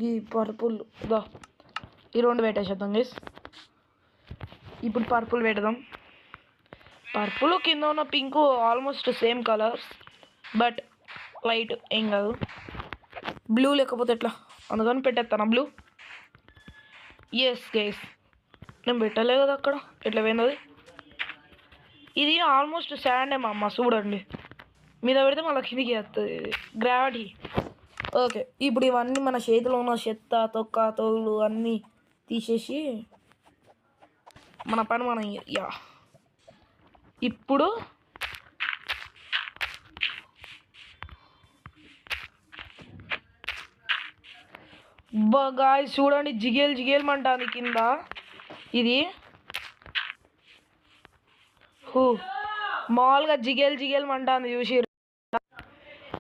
ఈ పర్పుల్ దా ఈ రెండు పెట్టేసేద్దాం గైస్. ఇప్పుడు పర్పుల్ పెడదాం. పర్పుల్ కింద ఉన్న pink almost same colours, but light ఏం కాదు. బ్లూ లేకపోతే ఎట్లా, అందుకని పెట్టేస్తాను బ్లూ. ఎస్ గైస్, నేను పెట్టలే కదా అక్కడ, ఎట్లా పోయింది. ఇది ఆల్మోస్ట్ శాండే మా అమ్మ, చూడండి. మీద పెడితే మళ్ళీ కిందికి వస్తుంది, గ్రావిటీ. ఓకే, ఇప్పుడు ఇవన్నీ మన చేతిలో ఉన్న చెత్త తొక్క తోలు అన్నీ తీసేసి మన పని మనం ఇప్పుడు గాయ్స్ చూడండి, జిగేల్ కింద. ఇది మామూలుగా జిగేల్ మంటుంది చూసి